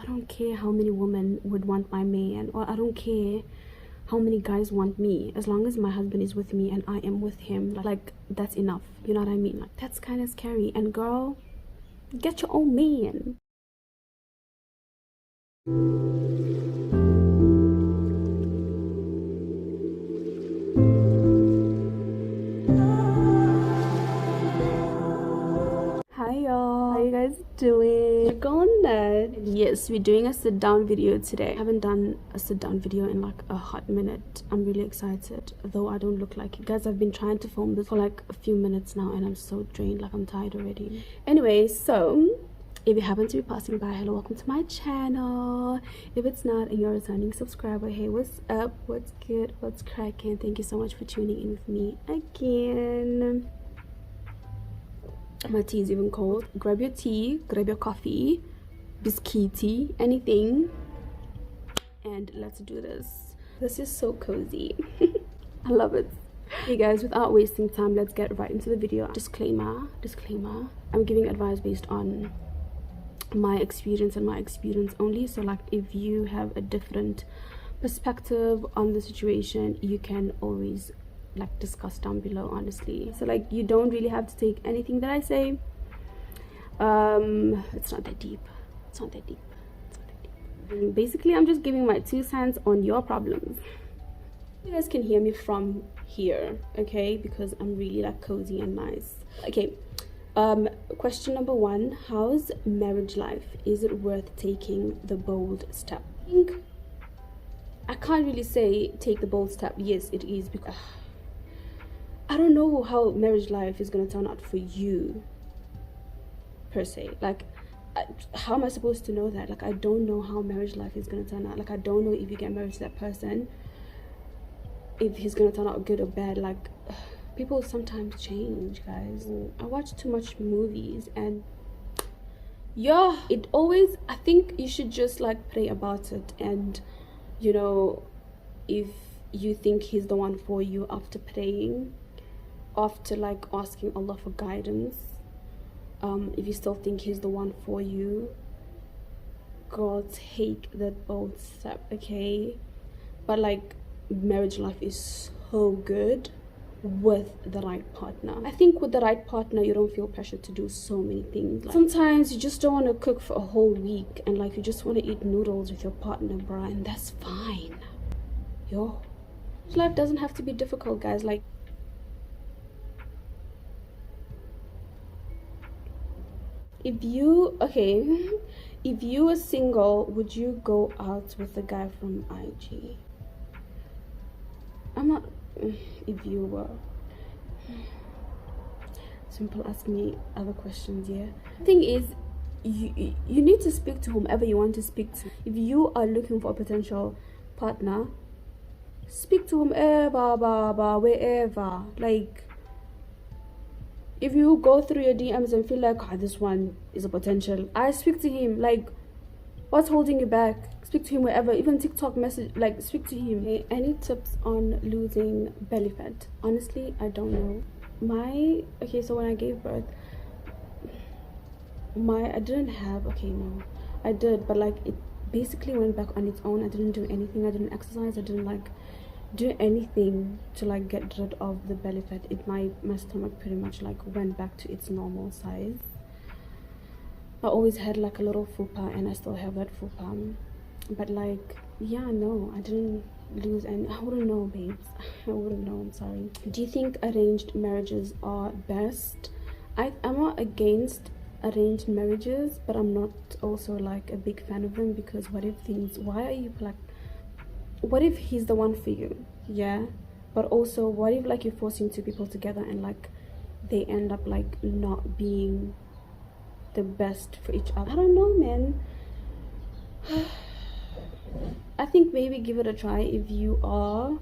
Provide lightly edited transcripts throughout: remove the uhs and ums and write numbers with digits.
don't care how many women would want my man, or I don't care how many guys want me. As long as my husband is with me and I am with him, like that's enough. You know what I mean? Like that's kind of scary. And girl, get your own man. Hi y'all, how you guys doing? Going nut. Yes, we're doing a sit down video today. I haven't done a sit down video in like a hot minute. I'm really excited, though I don't look like it. Guys, I've been trying to film this for like a few minutes now and I'm so drained, like I'm tired already. Anyway, so if you happen to be passing by, hello, welcome to my channel. If it's not and you're a returning subscriber, hey, what's up, what's good, what's cracking? Thank you so much for tuning in with me again. My tea is even cold. Grab your tea, grab your coffee, biscuity, anything, and let's do this. This is so cozy. I love it. Hey guys, without wasting time, let's get right into the video. Disclaimer, I'm giving advice based on my experience and my experience only. So like if you have a different perspective on the situation, you can always like discuss down below, honestly. So like you don't really have to take anything that I say. It's not that deep. Basically, I'm just giving my 2 cents on your problems. You guys can hear me from here, okay, because I'm really like cozy and nice. Okay, question number 1, how's marriage life? Is it worth taking the bold step? I can't really say take the bold step. Yes, it is, because I don't know how marriage life is going to turn out for you per se. Like how am I supposed to know that? Like I don't know how marriage life is going to turn out. Like I don't know if you get married to that person, if he's going to turn out good or bad. Like people sometimes change, guys. I watch too much movies and yeah, it always, I think you should just like pray about it. And you know, if you think he's the one for you, after praying, after like asking Allah for guidance, if you still think he's the one for you, girl, take that bold step, okay? But like marriage life is so good with the right partner. I think with the right partner you don't feel pressure to do so many things. Like, sometimes you just don't want to cook for a whole week and like you just want to eat noodles with your partner, bruh, and that's fine. Yo, life doesn't have to be difficult, guys. Like if you were single, would you go out with a guy from IG? I'm not. If you were, simple, ask me other questions. Yeah, the thing is, you need to speak to whomever you want to speak to. If you are looking for a potential partner, speak to whomever, wherever. Like if you go through your DMs and feel like, oh, this one is a potential, I speak to him. Like what's holding you back? Speak to him wherever, even TikTok message, like speak to him. Okay, any tips on losing belly fat? Honestly, I don't know. So when I gave birth, I didn't have, no, I did, but like it basically went back on its own. I didn't do anything. I didn't exercise. I didn't like do anything to like get rid of the belly fat. My stomach pretty much like went back to its normal size. I always had like a little fupa and I still have that fupa, but like yeah, no, I didn't lose any. I wouldn't know, babes. I wouldn't know, I'm sorry. Do you think arranged marriages are best? I'm not against arranged marriages, but I'm not also like a big fan of them, because what if he's the one for you, yeah, but also what if like you're forcing 2 people together and like they end up like not being the best for each other? I don't know, man. I think maybe give it a try if you are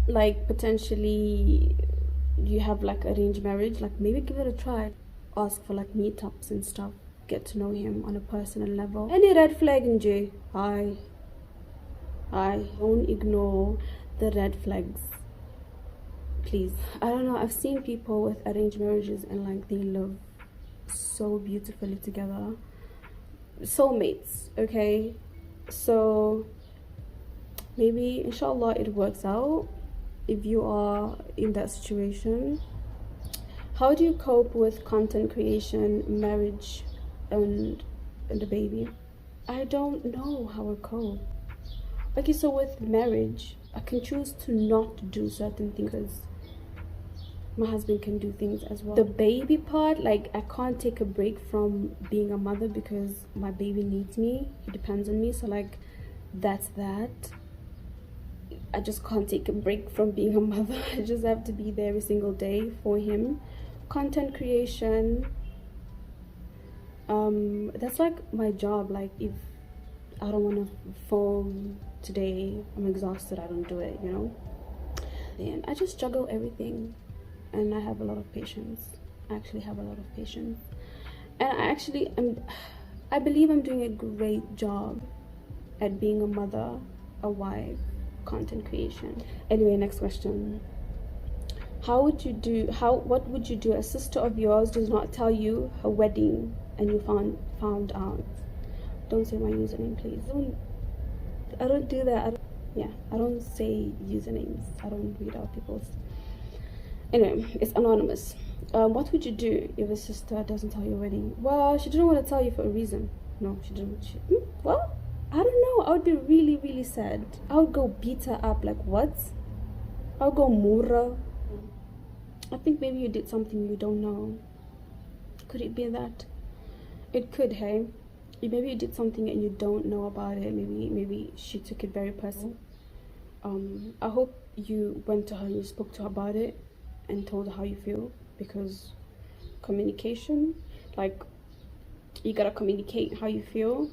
like potentially you have like arranged marriage. Like maybe give it a try, ask for like meetups and stuff, get to know him on a personal level. Any red flag in J? I don't ignore the red flags, please. I don't know, I've seen people with arranged marriages and like they live so beautifully together. soulmates, okay? So maybe inshallah it works out if you are in that situation. How do you cope with content creation, marriage, and a baby? I don't know how I cope. Okay, so with marriage, I can choose to not do certain things because my husband can do things as well. The baby part, like, I can't take a break from being a mother because my baby needs me. He depends on me. So like, that's that. I just can't take a break from being a mother. I just have to be there every single day for him. Content creation, that's like my job. Like, if I don't want to film today, I'm exhausted, I don't do it, you know. And I just juggle everything, and I have a lot of patience. I actually have a lot of patience, and I believe I'm doing a great job at being a mother, a wife, content creation. Anyway, next question. What would you do? A sister of yours does not tell you her wedding and you found out. Don't say my username, please. I don't do that. I don't say usernames. I don't read out people's. Anyway, it's anonymous. What would you do if a sister doesn't tell you your wedding? Well, she didn't want to tell you for a reason. No, she didn't. Well, I don't know. I would be really, really sad. I would go beat her up. Like, what? I would go murra. I think maybe you did something you don't know. Could it be that? It could, hey? Maybe you did something and you don't know about it. Maybe she took it very personal. I hope you went to her and you spoke to her about it and told her how you feel, because communication, like, you gotta communicate how you feel.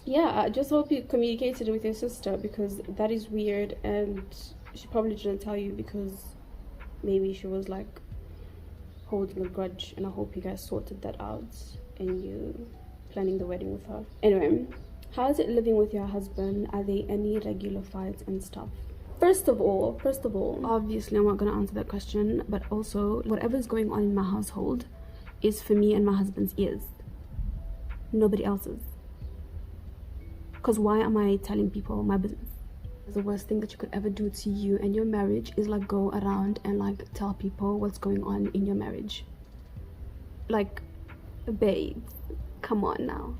Yeah, I just hope you communicated with your sister, because that is weird, and she probably didn't tell you because maybe she was like holding a grudge, and I hope you guys sorted that out and you planning the wedding with her. Anyway, how is it living with your husband? Are there any regular fights and stuff? First of all, obviously I'm not going to answer that question, but also whatever's going on in my household is for me and my husband's ears, nobody else's. Because why am I telling people my business? The worst thing that you could ever do to you and your marriage is like go around and like tell people what's going on in your marriage. Like, babe, come on now.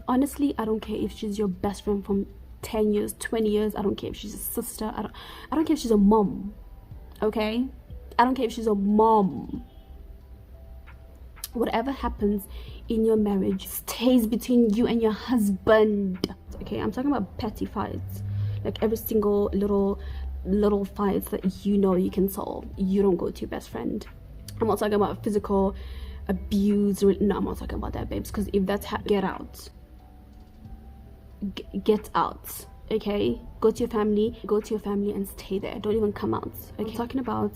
Honestly, I don't care if she's your best friend from 10 years, 20 years. I don't care if she's a sister. I don't care if she's a mom. Okay, I don't care if she's a mom. Whatever happens in your marriage stays between you and your husband. Okay, I'm talking about petty fights, like every single little fights that you know you can solve. You don't go to your best friend. I'm not talking about physical abuse. No, I'm not talking about that, babes, because if that's get out. Get out. Okay, go to your family and stay there. Don't even come out. Okay? I'm talking about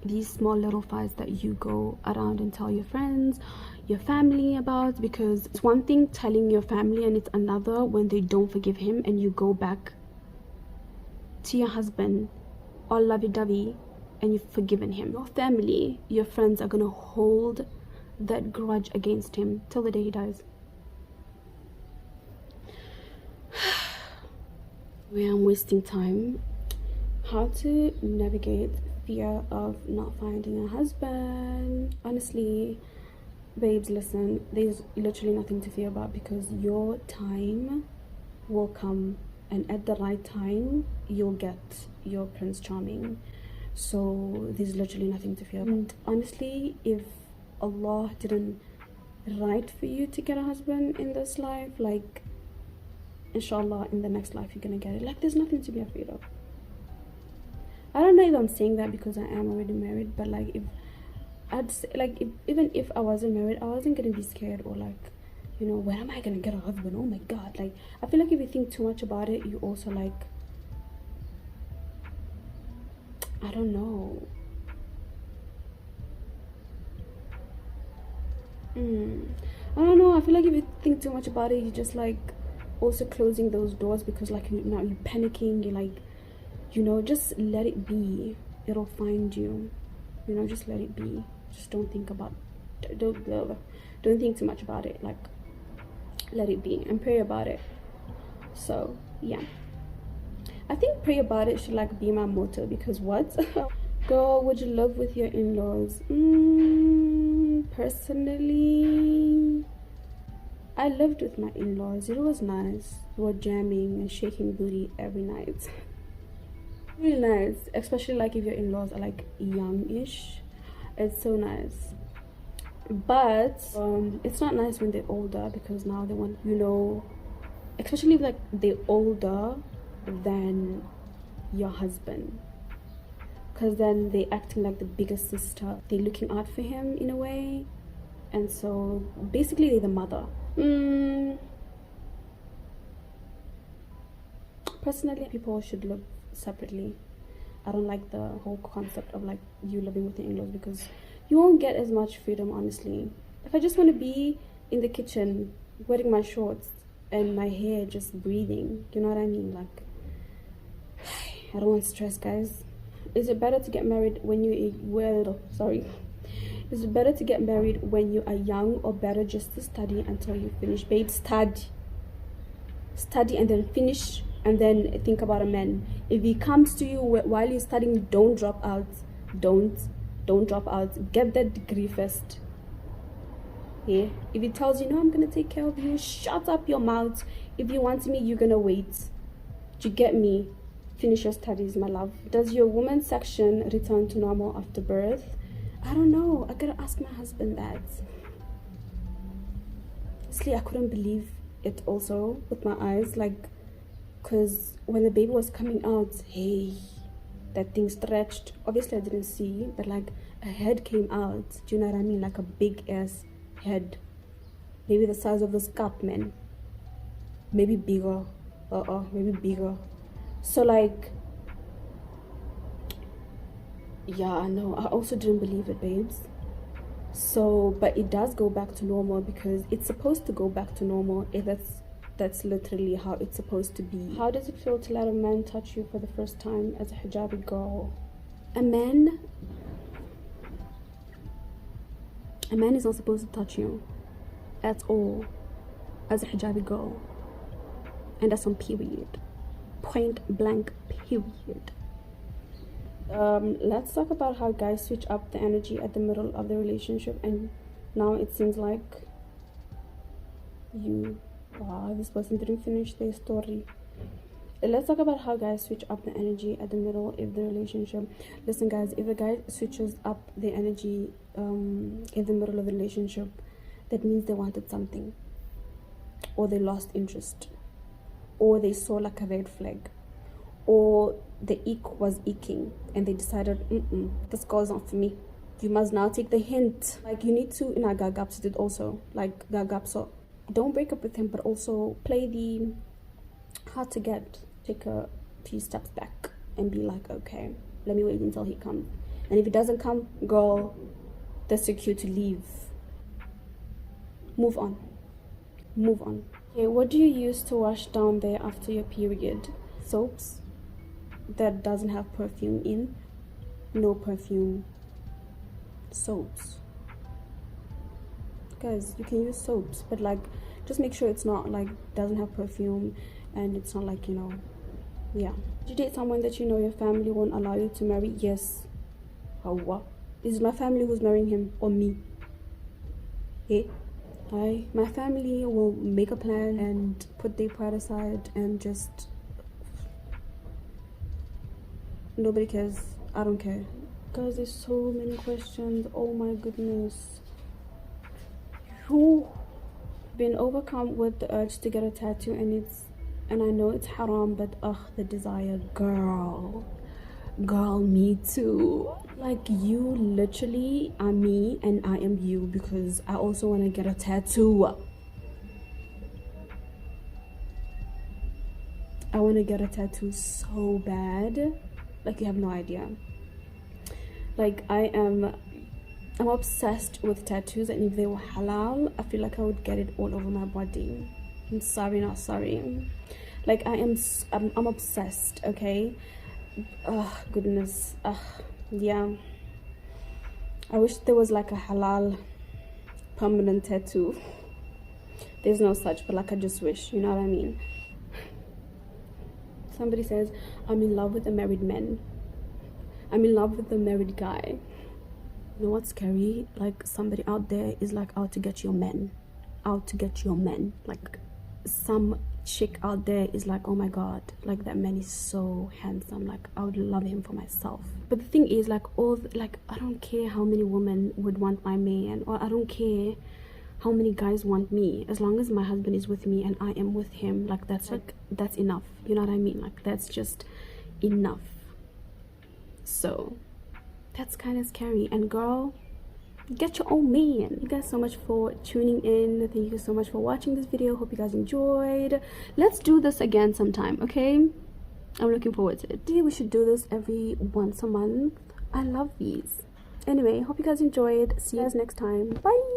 these small little fights that you go around and tell your friends, your family about, because it's one thing telling your family and it's another when they don't forgive him and you go back to your husband all lovey-dovey and you've forgiven him. Your family, your friends are gonna hold that grudge against him till the day he dies. Where I'm wasting time. How to navigate fear of not finding a husband. Honestly, babes, listen, there's literally nothing to fear about, because your time will come, and at the right time you'll get your Prince Charming. So there's literally nothing to fear about. And honestly, if Allah didn't write for you to get a husband in this life, like, inshallah in the next life you're gonna get it. Like, there's nothing to be afraid of. I don't know if I'm saying that because I am already married, but like, if I'd say, like, even if I wasn't married, I wasn't gonna be scared, or like, you know, when am I gonna get a husband? Oh my god. Like, I feel like if you think too much about it, you also, like, I don't know. I don't know. I feel like if you think too much about it, you just like also closing those doors, because like now you're panicking. You're like, you know, just let it be. It'll find you. You know, just let it be. Just don't think about don't think too much about it. Like, let it be and pray about it. So yeah, I think pray about it should like be my motto, because what girl, would you live with your in-laws? Personally, I lived with my in-laws. It was nice. We were jamming and shaking booty every night. Really nice, especially like if your in-laws are like young-ish. It's so nice. But it's not nice when they're older, because now they want, you know, especially if like they're older than your husband, because then they're acting like the bigger sister. They're looking out for him in a way, and so basically they're the mother. Personally, people should live separately. I don't like the whole concept of like you living with your in-laws, because you won't get as much freedom, honestly. If I just want to be in the kitchen wearing my shorts and my hair just breathing, you know what I mean? Like, I don't want stress, guys. Is it better to get married when you is it better to get married when you are young, or better just to study until you finish? Babe, study and then finish, and then think about a man. If he comes to you while you're studying, don't drop out. Don't drop out. Get that degree first. Yeah, if he tells you, no, I'm gonna take care of you, shut up your mouth. If you want me, you're gonna wait. Do you get me? Finish your studies, my love. Does your woman's section return to normal after birth? I don't know. I gotta ask my husband that. Honestly, I couldn't believe it also with my eyes, like, because when the baby was coming out, hey, that thing stretched. Obviously I didn't see, but like a head came out. Do you know what I mean? Like a big ass head, maybe the size of this cup, man. Maybe bigger. Maybe bigger. So like, yeah, I know. I also didn't believe it, babes. So, but it does go back to normal, because it's supposed to go back to normal. If that's literally how it's supposed to be. How does it feel to let a man touch you for the first time as a hijabi girl? A man is not supposed to touch you at all as a hijabi girl, and that's on period. Point blank period. Let's talk about how guys switch up the energy at the middle of the relationship, and now it seems like this person didn't finish their story. Let's talk about how guys switch up the energy at the middle of the relationship. Listen, guys, if a guy switches up the energy in the middle of the relationship, that means they wanted something, or they lost interest, or they saw like a red flag, or the ick was icking and they decided, this girl's not for me. You must now take the hint. Like, you need to, gagaps did also, like gagap. So don't break up with him, but also play the hard to get. Take a few steps back and be like, okay, let me wait until he comes. And if he doesn't come, girl, that's your cue to leave. Move on. Okay, what do you use to wash down there after your period? Soaps that doesn't have perfume in. No perfume soaps. Guys, you can use soaps, but like, just make sure it's not like, doesn't have perfume, and it's not like, yeah. Did you date someone that you know your family won't allow you to marry? Yes. What? Is it my family who's marrying him, or me? Okay. My family will make a plan and put their pride aside and just, nobody cares. I don't care. Guys, there's so many questions. Oh my goodness. Been overcome with the urge to get a tattoo, and I know it's haram, but the desire, girl, me too. Like, you literally are me and I am you, because I also want to get a tattoo. I want to get a tattoo so bad, like, you have no idea. Like, I'm obsessed with tattoos, and if they were halal, I feel like I would get it all over my body. I'm sorry, not sorry. Like, I'm obsessed, okay? Oh goodness. Yeah, I wish there was like a halal permanent tattoo. There's no such, but like I just wish, you know what I mean? Somebody says, I'm in love with a married man. I'm in love with a married guy. You know what's scary? Like somebody out there is like out to get your men. Out to get your men. Like some chick out there is like, oh my god, like that man is so handsome, like I would love him for myself. But the thing is, like I don't care how many women would want my man, or I don't care how many guys want me, as long as my husband is with me and I am with him. Like that's enough, you know what I mean? Like that's just enough. So that's kind of scary. And girl, get your own man. Thank you guys so much for tuning in. Thank you so much for watching this video. Hope you guys enjoyed. Let's do this again sometime, okay? I'm looking forward to it. Yeah, we should do this every once a month. I love these. Anyway, hope you guys enjoyed. See you guys next time. Bye.